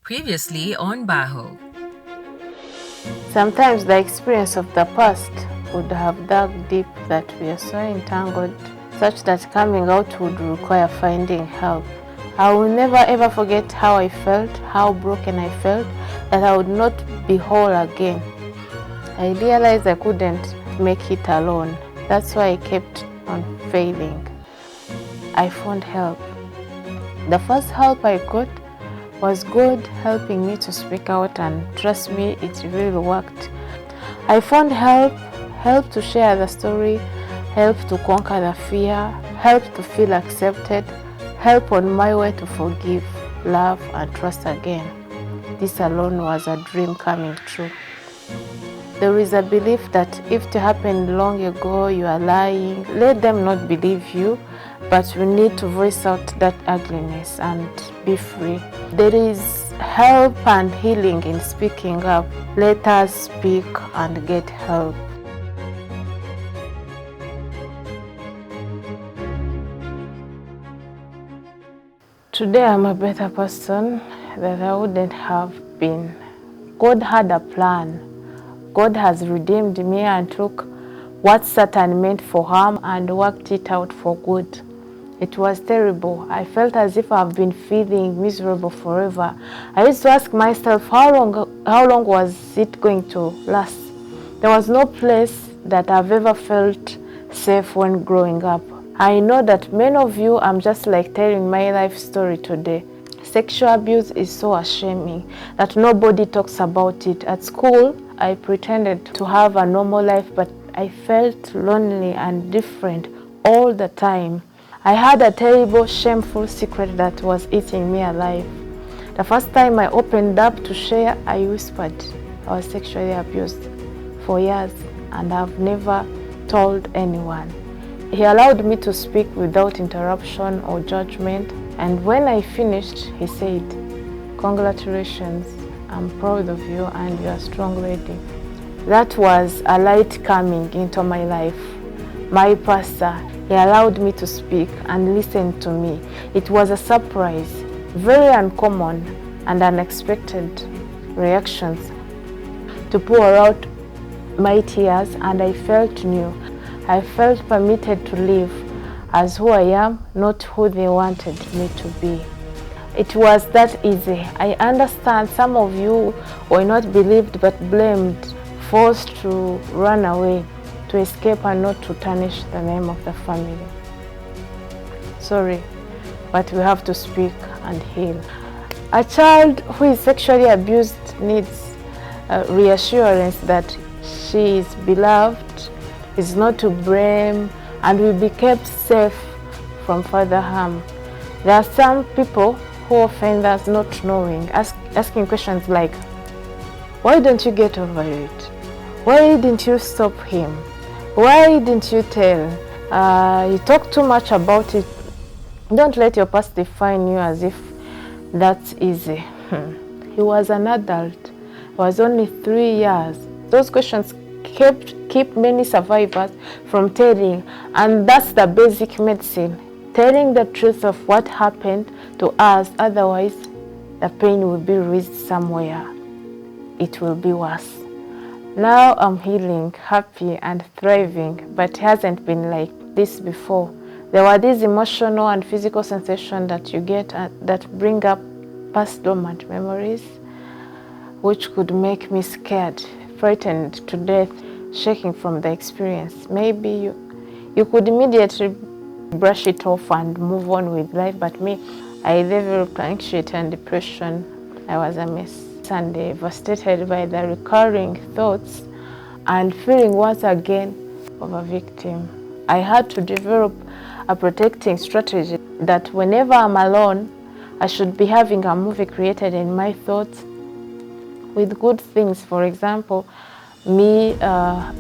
Previously on Baho. Sometimes the experience of the past would have dug deep that we are so entangled, such that coming out would require finding help. I will never ever forget how I felt, how broken I felt, that I would not be whole again. I realized I couldn't make it alone. That's why I kept on failing. I found help. The first help I got was God helping me to speak out, and trust me, it really worked. I found help to share the story, help to conquer the fear, help to feel accepted, help on my way to forgive, love, and trust again. This alone was a dream coming true. There is a belief that if it happened long ago, you are lying. Let them not believe you, but you need to voice out that ugliness and be free. There is help and healing in speaking up. Let us speak and get help. Today I'm a better person than I wouldn't have been. God had a plan. God has redeemed me and took what Satan meant for harm and worked it out for good. It was terrible. I felt as if I've been feeling miserable forever. I used to ask myself, how long was it going to last? There was no place that I've ever felt safe when growing up. I know that many of you, I'm just like telling my life story today. Sexual abuse is so shaming that nobody talks about it. At school, I pretended to have a normal life, but I felt lonely and different all the time. I had a terrible, shameful secret that was eating me alive. The first time I opened up to share, I whispered I was sexually abused for years, and I've never told anyone. He allowed me to speak without interruption or judgment, and when I finished, he said, "Congratulations, I'm proud of you and you're a strong lady." That was a light coming into my life. My pastor, he allowed me to speak and listen to me. It was a surprise, very uncommon and unexpected reactions to pour out my tears, and I felt new. I felt permitted to live as who I am, not who they wanted me to be. It was that easy. I understand some of you were not believed but blamed, forced to run away, to escape and not to tarnish the name of the family. Sorry, but we have to speak and heal. A child who is sexually abused needs reassurance that she is beloved, is not to blame, and will be kept safe from further harm. There are some people who offend us not knowing, asking questions like, "Why don't you get over it? Why didn't you stop him? Why didn't you tell? You talk too much about it." Don't let your past define you as if that's easy. He was an adult. He was only 3 years. Those questions keep many survivors from telling, and that's the basic medicine. Telling the truth of what happened to us, otherwise the pain will be released somewhere. It will be worse. Now I'm healing, happy and thriving, but it hasn't been like this before. There were these emotional and physical sensations that you get that bring up past dormant memories, which could make me scared, frightened to death, shaking from the experience. Maybe you could immediately brush it off and move on with life, but me, I developed anxiety and depression. I was a mess and devastated by the recurring thoughts and feeling once again of a victim. I had to develop a protecting strategy that whenever I'm alone, I should be having a movie created in my thoughts with good things. For example, me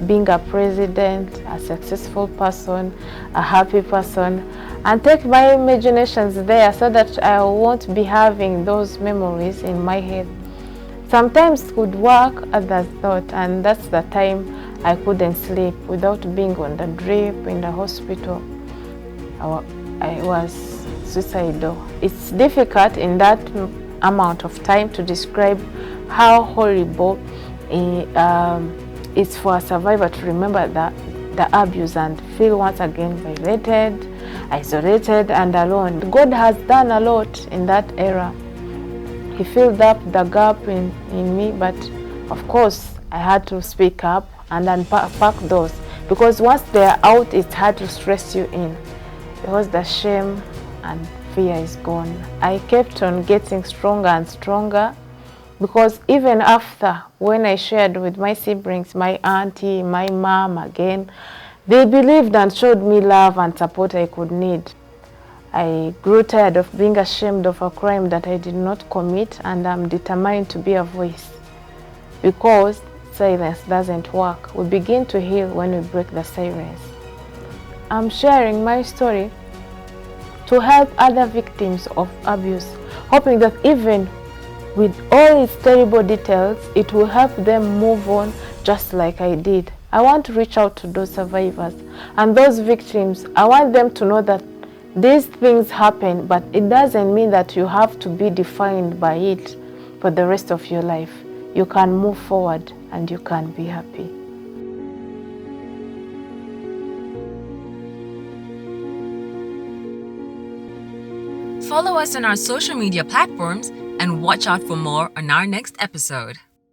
being a president, a successful person, a happy person, and take my imaginations there so that I won't be having those memories in my head. Sometimes it could work, others not, and that's the time I couldn't sleep without being on the drip in the hospital. I was suicidal. It's difficult in that amount of time to describe how horrible it's for a survivor to remember the abuse and feel once again violated, isolated, and alone. God has done a lot in that era. He filled up the gap in me, but of course I had to speak up and unpack those, because once they're out, it's hard to stress you in, because the shame and fear is gone. I kept on getting stronger and stronger, because even after, when I shared with my siblings, my auntie, my mom again, they believed and showed me love and support I could need. I grew tired of being ashamed of a crime that I did not commit, and I'm determined to be a voice, because silence doesn't work. We begin to heal when we break the silence. I'm sharing my story to help other victims of abuse, hoping that even with all its terrible details, it will help them move on just like I did. I want to reach out to those survivors and those victims. I want them to know that these things happen, but it doesn't mean that you have to be defined by it for the rest of your life. You can move forward and you can be happy. Follow us on our social media platforms and watch out for more on our next episode.